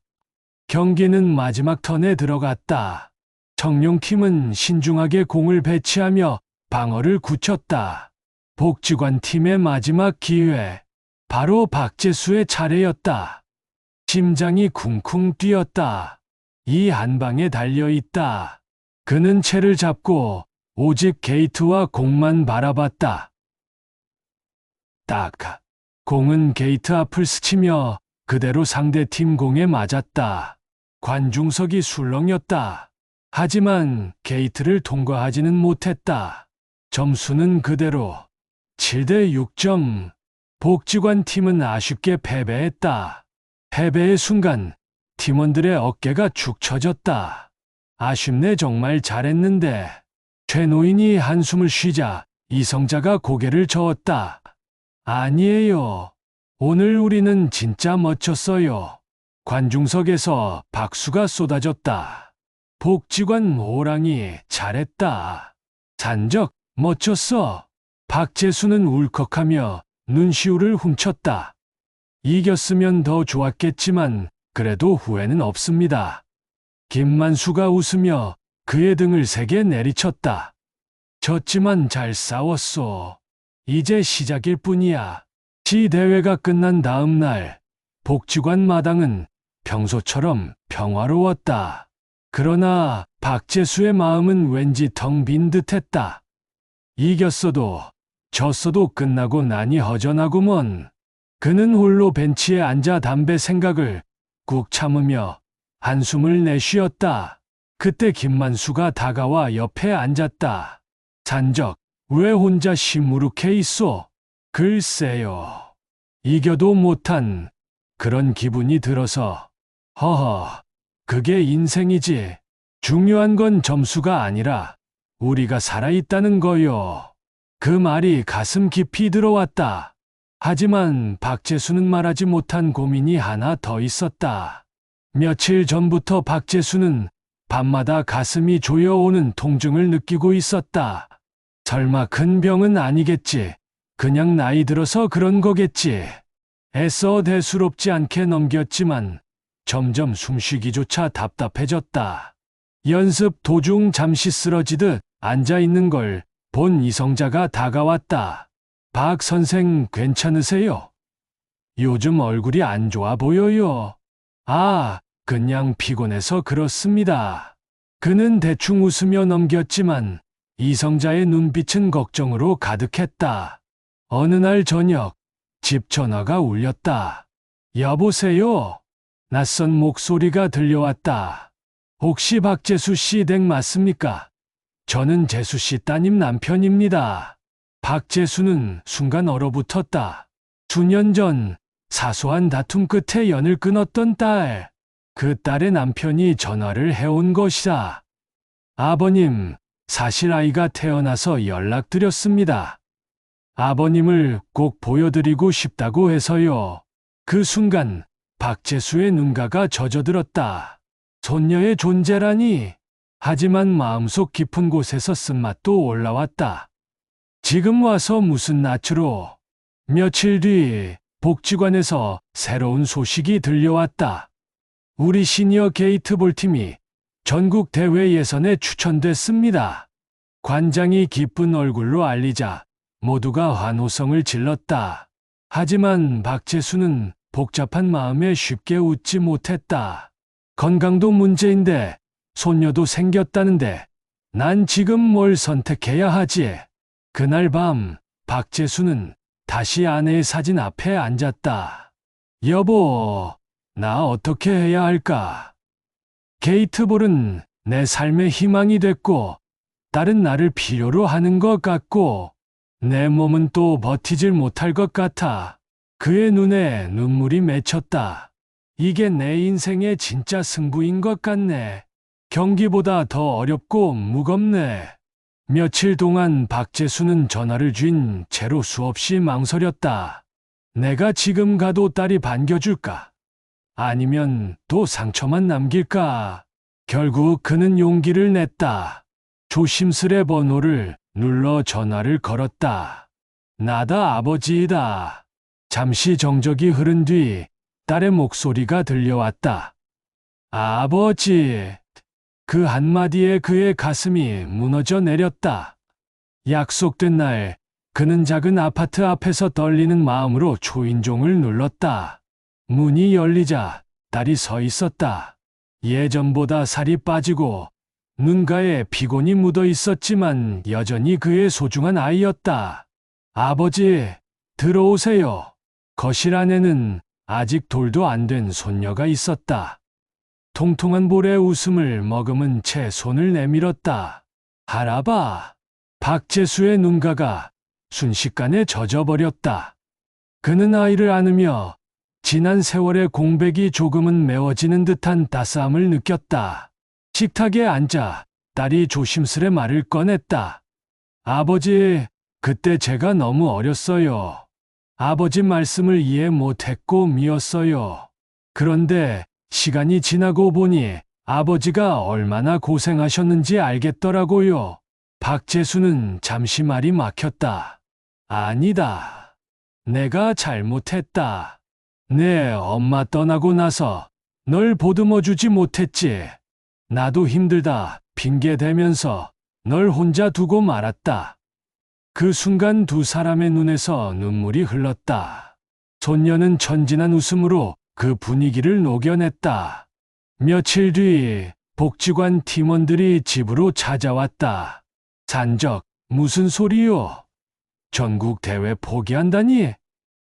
경기는 마지막 턴에 들어갔다. 청룡팀은 신중하게 공을 배치하며 방어를 굳혔다. 복지관 팀의 마지막 기회. 바로 박재수의 차례였다. 심장이 쿵쿵 뛰었다. 이 한 방에 달려있다. 그는 채를 잡고 오직 게이트와 공만 바라봤다. 딱. 공은 게이트 앞을 스치며 그대로 상대팀 공에 맞았다. 관중석이 술렁였다. 하지만 게이트를 통과하지는 못했다. 점수는 그대로 7대 6점. 복지관 팀은 아쉽게 패배했다. 패배의 순간 팀원들의 어깨가 축 처졌다. 아쉽네, 정말 잘했는데. 최노인이 한숨을 쉬자 이성자가 고개를 저었다. 아니에요. 오늘 우리는 진짜 멋졌어요. 관중석에서 박수가 쏟아졌다. 복지관 호랑이 잘했다. 산적 멋졌어. 박재수는 울컥하며 눈시울을 훔쳤다. 이겼으면 더 좋았겠지만 그래도 후회는 없습니다. 김만수가 웃으며 그의 등을 세게 내리쳤다. 졌지만 잘 싸웠어. 이제 시작일 뿐이야. 시 대회가 끝난 다음 날 복지관 마당은 평소처럼 평화로웠다. 그러나 박재수의 마음은 왠지 텅 빈 듯했다. 이겼어도 졌어도 끝나고 나니 허전하구먼. 그는 홀로 벤치에 앉아 담배 생각을 꾹 참으며 한숨을 내쉬었다. 그때 김만수가 다가와 옆에 앉았다. 잔적, 왜 혼자 시무룩해 있소? 글쎄요. 이겨도 못한 그런 기분이 들어서. 허허, 그게 인생이지. 중요한 건 점수가 아니라 우리가 살아있다는 거요. 그 말이 가슴 깊이 들어왔다. 하지만 박재수는 말하지 못한 고민이 하나 더 있었다. 며칠 전부터 박재수는 밤마다 가슴이 조여오는 통증을 느끼고 있었다. 설마 큰 병은 아니겠지. 그냥 나이 들어서 그런 거겠지. 애써 대수롭지 않게 넘겼지만 점점 숨쉬기조차 답답해졌다. 연습 도중 잠시 쓰러지듯 앉아있는 걸 본 이성자가 다가왔다. 박 선생 괜찮으세요? 요즘 얼굴이 안 좋아 보여요. 아, 그냥 피곤해서 그렇습니다. 그는 대충 웃으며 넘겼지만 이성자의 눈빛은 걱정으로 가득했다. 어느 날 저녁 집 전화가 울렸다. 여보세요? 낯선 목소리가 들려왔다. 혹시 박재수 씨 댁 맞습니까? 저는 재수 씨 따님 남편입니다. 박재수는 순간 얼어붙었다. 수년 전 사소한 다툼 끝에 연을 끊었던 딸. 그 딸의 남편이 전화를 해온 것이다. 아버님, 사실 아이가 태어나서 연락드렸습니다. 아버님을 꼭 보여드리고 싶다고 해서요. 그 순간 박재수의 눈가가 젖어들었다. 손녀의 존재라니. 하지만 마음속 깊은 곳에서 쓴맛도 올라왔다. 지금 와서 무슨 낯으로. 며칠 뒤 복지관에서 새로운 소식이 들려왔다. 우리 시니어 게이트볼 팀이 전국 대회 예선에 추천됐습니다. 관장이 기쁜 얼굴로 알리자 모두가 환호성을 질렀다. 하지만 박재수는 복잡한 마음에 쉽게 웃지 못했다. 건강도 문제인데 손녀도 생겼다는데 난 지금 뭘 선택해야 하지? 그날 밤 박재수는 다시 아내의 사진 앞에 앉았다. 여보, 나 어떻게 해야 할까? 게이트볼은 내 삶의 희망이 됐고 딸은 나를 필요로 하는 것 같고 내 몸은 또 버티질 못할 것 같아. 그의 눈에 눈물이 맺혔다. 이게 내 인생의 진짜 승부인 것 같네. 경기보다 더 어렵고 무겁네. 며칠 동안 박재수는 전화를 쥔 채로 수없이 망설였다. 내가 지금 가도 딸이 반겨줄까? 아니면 또 상처만 남길까? 결국 그는 용기를 냈다. 조심스레 번호를 눌러 전화를 걸었다. 나다 아버지이다. 잠시 정적이 흐른 뒤 딸의 목소리가 들려왔다. 아버지. 그 한마디에 그의 가슴이 무너져 내렸다. 약속된 날 그는 작은 아파트 앞에서 떨리는 마음으로 초인종을 눌렀다. 문이 열리자 딸이 서 있었다. 예전보다 살이 빠지고 눈가에 피곤이 묻어 있었지만 여전히 그의 소중한 아이였다. 아버지, 들어오세요. 거실 안에는 아직 돌도 안 된 손녀가 있었다. 통통한 볼에 웃음을 머금은 채 손을 내밀었다. 할아바. 박재수의 눈가가 순식간에 젖어버렸다. 그는 아이를 안으며 지난 세월의 공백이 조금은 메워지는 듯한 따스함을 느꼈다. 식탁에 앉아 딸이 조심스레 말을 꺼냈다. 아버지, 그때 제가 너무 어렸어요. 아버지 말씀을 이해 못했고 미웠어요. 그런데 시간이 지나고 보니 아버지가 얼마나 고생하셨는지 알겠더라고요. 박재수는 잠시 말이 막혔다. 아니다. 내가 잘못했다. 내 엄마 떠나고 나서 널 보듬어주지 못했지. 나도 힘들다 핑계대면서 널 혼자 두고 말았다. 그 순간 두 사람의 눈에서 눈물이 흘렀다. 손녀는 천진한 웃음으로 그 분위기를 녹여냈다. 며칠 뒤 복지관 팀원들이 집으로 찾아왔다. 산적, 무슨 소리요? 전국 대회 포기한다니?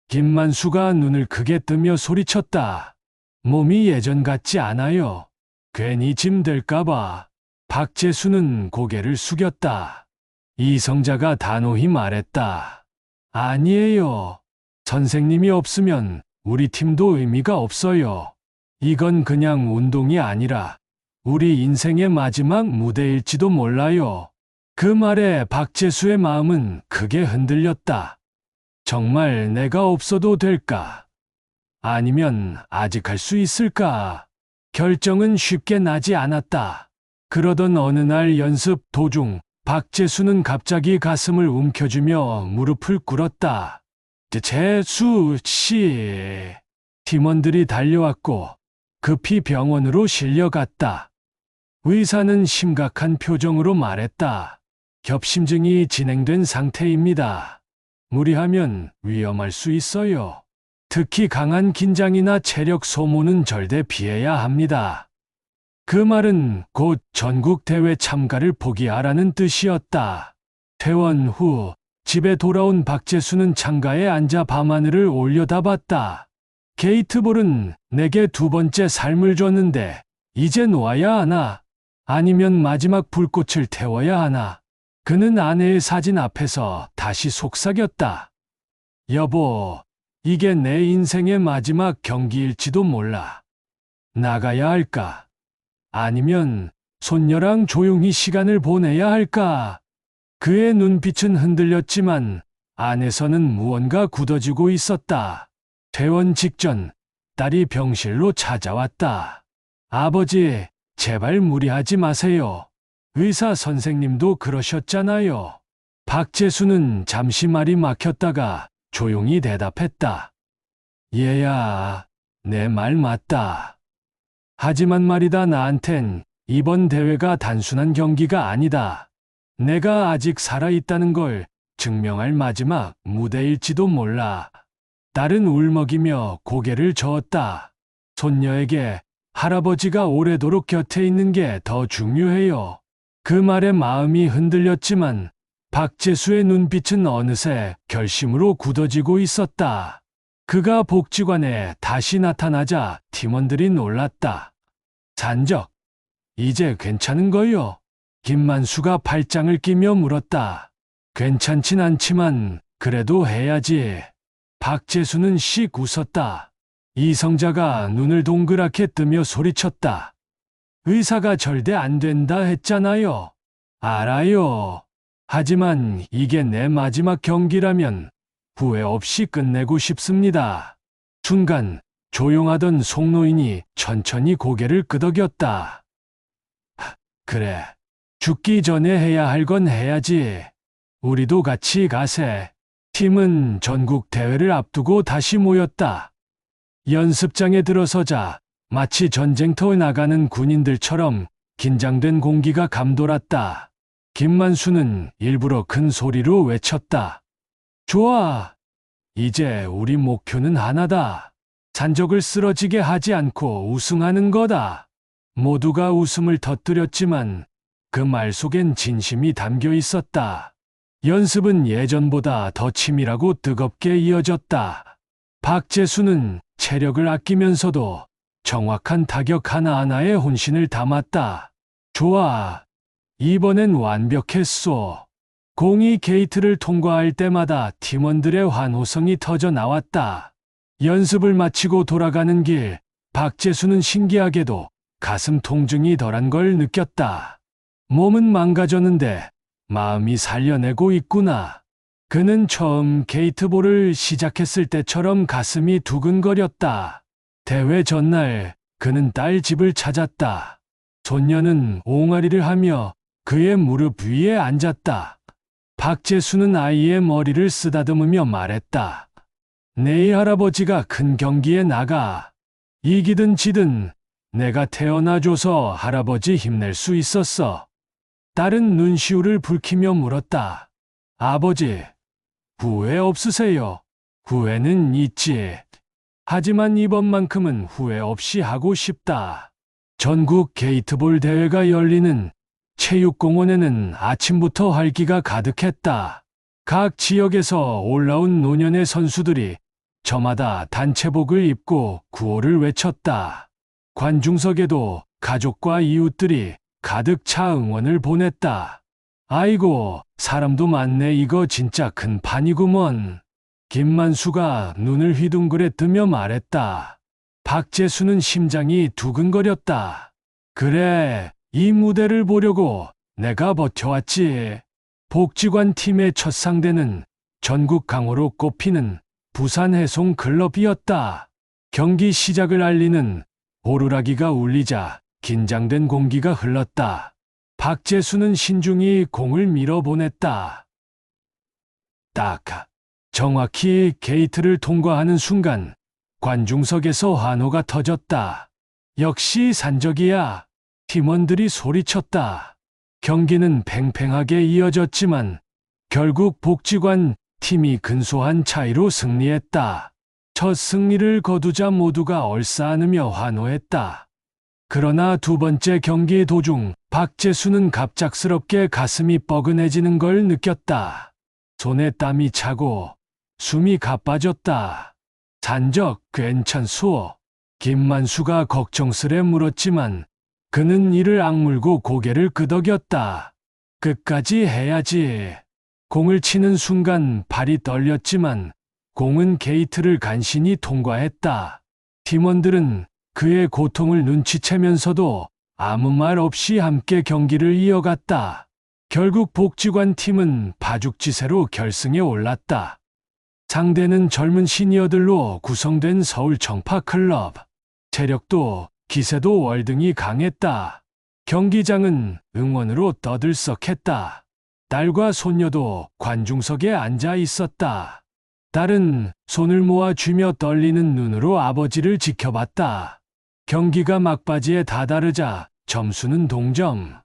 김만수가 눈을 크게 뜨며 소리쳤다. 몸이 예전 같지 않아요. 괜히 짐 될까봐. 박재수는 고개를 숙였다. 이성자가 단호히 말했다. 아니에요. 선생님이 없으면 우리 팀도 의미가 없어요. 이건 그냥 운동이 아니라 우리 인생의 마지막 무대일지도 몰라요. 그 말에 박재수의 마음은 크게 흔들렸다. 정말 내가 없어도 될까? 아니면 아직 할 수 있을까? 결정은 쉽게 나지 않았다. 그러던 어느 날 연습 도중 박재수는 갑자기 가슴을 움켜쥐며 무릎을 꿇었다. 재수 씨. 팀원들이 달려왔고 급히 병원으로 실려갔다. 의사는 심각한 표정으로 말했다. 협심증이 진행된 상태입니다. 무리하면 위험할 수 있어요. 특히 강한 긴장이나 체력 소모는 절대 피해야 합니다. 그 말은 곧 전국 대회 참가를 포기하라는 뜻이었다. 퇴원 후 집에 돌아온 박재수는 창가에 앉아 밤하늘을 올려다봤다. 게이트볼은 내게 두 번째 삶을 줬는데 이제 놓아야 하나? 아니면 마지막 불꽃을 태워야 하나? 그는 아내의 사진 앞에서 다시 속삭였다. 여보, 이게 내 인생의 마지막 경기일지도 몰라. 나가야 할까? 아니면 손녀랑 조용히 시간을 보내야 할까? 그의 눈빛은 흔들렸지만 안에서는 무언가 굳어지고 있었다. 퇴원 직전 딸이 병실로 찾아왔다. 아버지, 제발 무리하지 마세요. 의사 선생님도 그러셨잖아요. 박재수는 잠시 말이 막혔다가 조용히 대답했다. 얘야, 내 말 맞다. 하지만 말이다, 나한텐 이번 대회가 단순한 경기가 아니다. 내가 아직 살아있다는 걸 증명할 마지막 무대일지도 몰라. 딸은 울먹이며 고개를 저었다. 손녀에게 할아버지가 오래도록 곁에 있는 게 더 중요해요. 그 말에 마음이 흔들렸지만 박재수의 눈빛은 어느새 결심으로 굳어지고 있었다. 그가 복지관에 다시 나타나자 팀원들이 놀랐다. 산적, 이제 괜찮은 거요? 김만수가 팔짱을 끼며 물었다. 괜찮진 않지만 그래도 해야지. 박재수는 씩 웃었다. 이성자가 눈을 동그랗게 뜨며 소리쳤다. 의사가 절대 안 된다 했잖아요. 알아요. 하지만 이게 내 마지막 경기라면 후회 없이 끝내고 싶습니다. 순간 조용하던 송노인이 천천히 고개를 끄덕였다. 그래. 죽기 전에 해야 할 건 해야지. 우리도 같이 가세. 팀은 전국 대회를 앞두고 다시 모였다. 연습장에 들어서자 마치 전쟁터에 나가는 군인들처럼 긴장된 공기가 감돌았다. 김만수는 일부러 큰 소리로 외쳤다. 좋아. 이제 우리 목표는 하나다. 산적을 쓰러지게 하지 않고 우승하는 거다. 모두가 웃음을 터뜨렸지만 그 말 속엔 진심이 담겨 있었다. 연습은 예전보다 더 치밀하고 뜨겁게 이어졌다. 박재수는 체력을 아끼면서도 정확한 타격 하나하나에 혼신을 담았다. 좋아. 이번엔 완벽했소. 공이 게이트를 통과할 때마다 팀원들의 환호성이 터져 나왔다. 연습을 마치고 돌아가는 길, 박재수는 신기하게도 가슴 통증이 덜한 걸 느꼈다. 몸은 망가졌는데 마음이 살려내고 있구나. 그는 처음 게이트볼을 시작했을 때처럼 가슴이 두근거렸다. 대회 전날 그는 딸 집을 찾았다. 손녀는 옹알이를 하며 그의 무릎 위에 앉았다. 박재수는 아이의 머리를 쓰다듬으며 말했다. 내일 할아버지가 큰 경기에 나가. 이기든 지든 내가 태어나줘서 할아버지 힘낼 수 있었어. 딸은 눈시울을 붉히며 물었다. 아버지, 후회 없으세요? 후회는 있지. 하지만 이번만큼은 후회 없이 하고 싶다. 전국 게이트볼 대회가 열리는 체육공원에는 아침부터 활기가 가득했다. 각 지역에서 올라온 노년의 선수들이 저마다 단체복을 입고 구호를 외쳤다. 관중석에도 가족과 이웃들이 가득 차 응원을 보냈다. 아이고, 사람도 많네. 이거 진짜 큰 판이구먼. 김만수가 눈을 휘둥그레 뜨며 말했다. 박재수는 심장이 두근거렸다. 그래, 이 무대를 보려고 내가 버텨왔지. 복지관 팀의 첫 상대는 전국 강호로 꼽히는 부산 해송 클럽이었다. 경기 시작을 알리는 오르락이가 울리자 긴장된 공기가 흘렀다. 박재수는 신중히 공을 밀어보냈다. 딱 정확히 게이트를 통과하는 순간 관중석에서 환호가 터졌다. 역시 산적이야. 팀원들이 소리쳤다. 경기는 팽팽하게 이어졌지만 결국 복지관 팀이 근소한 차이로 승리했다. 첫 승리를 거두자 모두가 얼싸안으며 환호했다. 그러나 두 번째 경기 도중 박재수는 갑작스럽게 가슴이 뻐근해지는 걸 느꼈다. 손에 땀이 차고 숨이 가빠졌다. 산적, 괜찮소? 김만수가 걱정스레 물었지만 그는 이를 악물고 고개를 끄덕였다. 끝까지 해야지. 공을 치는 순간 발이 떨렸지만 공은 게이트를 간신히 통과했다. 팀원들은 그의 고통을 눈치채면서도 아무 말 없이 함께 경기를 이어갔다. 결국 복지관 팀은 바죽지세로 결승에 올랐다. 상대는 젊은 시니어들로 구성된 서울 청파클럽. 체력도 기세도 월등히 강했다. 경기장은 응원으로 떠들썩했다. 딸과 손녀도 관중석에 앉아 있었다. 딸은 손을 모아 쥐며 떨리는 눈으로 아버지를 지켜봤다. 경기가 막바지에 다다르자 점수는 동점.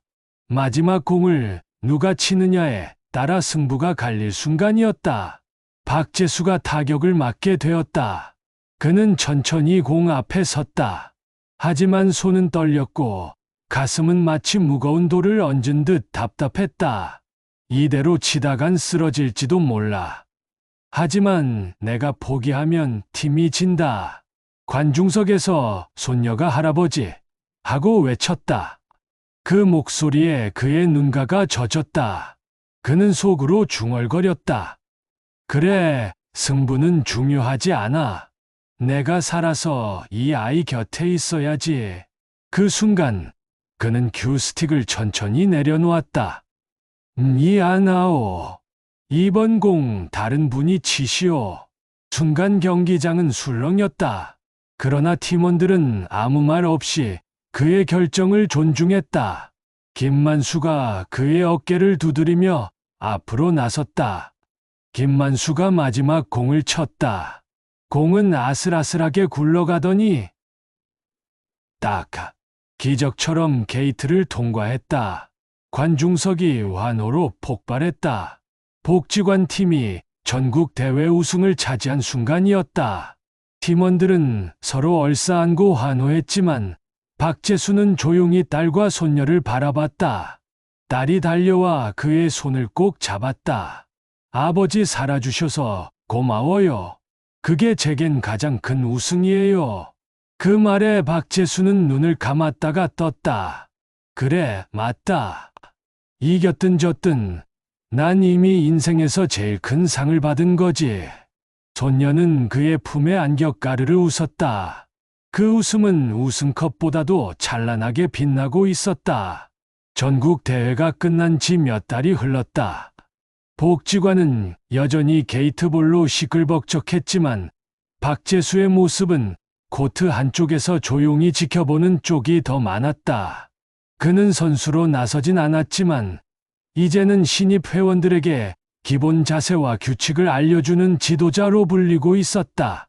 마지막 공을 누가 치느냐에 따라 승부가 갈릴 순간이었다. 박재수가 타격을 맞게 되었다. 그는 천천히 공 앞에 섰다. 하지만 손은 떨렸고 가슴은 마치 무거운 돌을 얹은 듯 답답했다. 이대로 치다간 쓰러질지도 몰라. 하지만 내가 포기하면 팀이 진다. 관중석에서 손녀가 할아버지 하고 외쳤다. 그 목소리에 그의 눈가가 젖었다. 그는 속으로 중얼거렸다. 그래, 승부는 중요하지 않아. 내가 살아서 이 아이 곁에 있어야지. 그 순간 그는 큐스틱을 천천히 내려놓았다. 미안하오. 이번 공 다른 분이 치시오. 순간 경기장은 술렁였다. 그러나 팀원들은 아무 말 없이 그의 결정을 존중했다. 김만수가 그의 어깨를 두드리며 앞으로 나섰다. 김만수가 마지막 공을 쳤다. 공은 아슬아슬하게 굴러가더니 딱 기적처럼 게이트를 통과했다. 관중석이 환호로 폭발했다. 복지관 팀이 전국 대회 우승을 차지한 순간이었다. 팀원들은 서로 얼싸안고 환호했지만 박재수는 조용히 딸과 손녀를 바라봤다. 딸이 달려와 그의 손을 꼭 잡았다. 아버지 살아주셔서 고마워요. 그게 제겐 가장 큰 우승이에요. 그 말에 박재수는 눈을 감았다가 떴다. 그래, 맞다. 이겼든 졌든 난 이미 인생에서 제일 큰 상을 받은 거지. 손녀는 그의 품에 안겨 까르르 웃었다. 그 웃음은 우승컵보다도 찬란하게 빛나고 있었다. 전국 대회가 끝난 지 몇 달이 흘렀다. 복지관은 여전히 게이트볼로 시끌벅적했지만 박재수의 모습은 코트 한쪽에서 조용히 지켜보는 쪽이 더 많았다. 그는 선수로 나서진 않았지만 이제는 신입 회원들에게 기본 자세와 규칙을 알려주는 지도자로 불리고 있었다.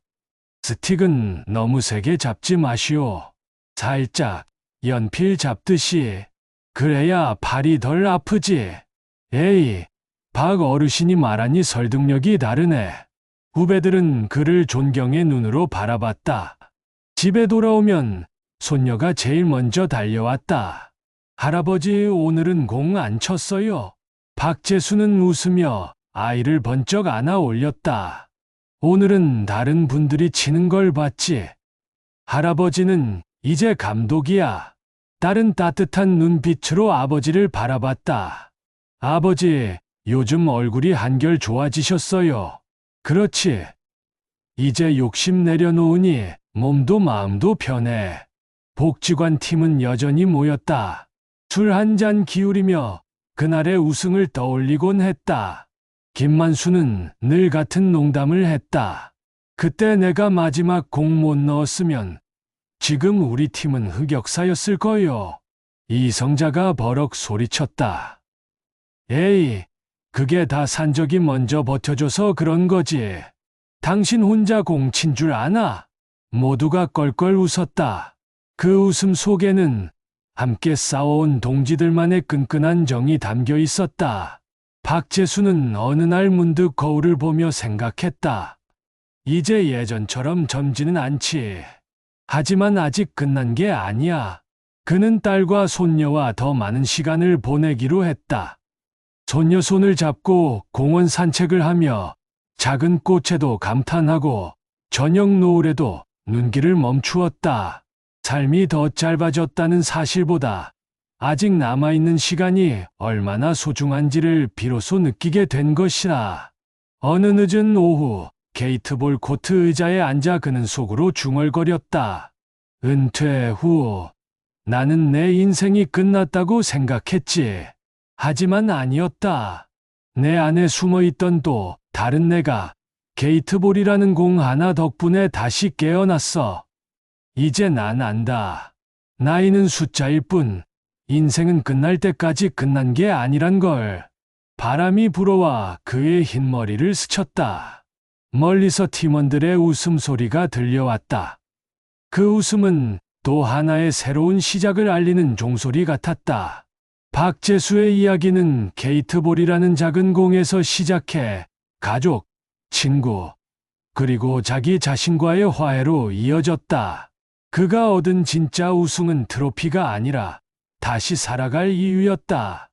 스틱은 너무 세게 잡지 마시오. 살짝 연필 잡듯이. 그래야 발이 덜 아프지. 에이, 박 어르신이 말하니 설득력이 다르네. 후배들은 그를 존경의 눈으로 바라봤다. 집에 돌아오면 손녀가 제일 먼저 달려왔다. 할아버지, 오늘은 공 안 쳤어요. 박재수는 웃으며 아이를 번쩍 안아 올렸다. 오늘은 다른 분들이 치는 걸 봤지. 할아버지는 이제 감독이야. 딸은 따뜻한 눈빛으로 아버지를 바라봤다. 아버지, 요즘 얼굴이 한결 좋아지셨어요. 그렇지. 이제 욕심 내려놓으니 몸도 마음도 편해. 복지관 팀은 여전히 모였다. 술 한 잔 기울이며 그날의 우승을 떠올리곤 했다. 김만수는 늘 같은 농담을 했다. 그때 내가 마지막 공 못 넣었으면 지금 우리 팀은 흑역사였을 거요. 이성자가 버럭 소리쳤다. 에이, 그게 다 산적이 먼저 버텨줘서 그런 거지. 당신 혼자 공 친 줄 아나? 모두가 껄껄 웃었다. 그 웃음 속에는 함께 싸워온 동지들만의 끈끈한 정이 담겨 있었다. 박재수는 어느 날 문득 거울을 보며 생각했다. 이제 예전처럼 젊지는 않지. 하지만 아직 끝난 게 아니야. 그는 딸과 손녀와 더 많은 시간을 보내기로 했다. 손녀 손을 잡고 공원 산책을 하며 작은 꽃에도 감탄하고 저녁 노을에도 눈길을 멈추었다. 삶이 더 짧아졌다는 사실보다 아직 남아있는 시간이 얼마나 소중한지를 비로소 느끼게 된 것이라. 어느 늦은 오후 게이트볼 코트 의자에 앉아 그는 속으로 중얼거렸다. 은퇴 후 나는 내 인생이 끝났다고 생각했지. 하지만 아니었다. 내 안에 숨어있던 또 다른 내가 게이트볼이라는 공 하나 덕분에 다시 깨어났어. 이제 난 안다. 나이는 숫자일 뿐 인생은 끝날 때까지 끝난 게 아니란 걸. 바람이 불어와 그의 흰 머리를 스쳤다. 멀리서 팀원들의 웃음소리가 들려왔다. 그 웃음은 또 하나의 새로운 시작을 알리는 종소리 같았다. 박재수의 이야기는 게이트볼이라는 작은 공에서 시작해 가족, 친구, 그리고 자기 자신과의 화해로 이어졌다. 그가 얻은 진짜 우승은 트로피가 아니라 다시 살아갈 이유였다.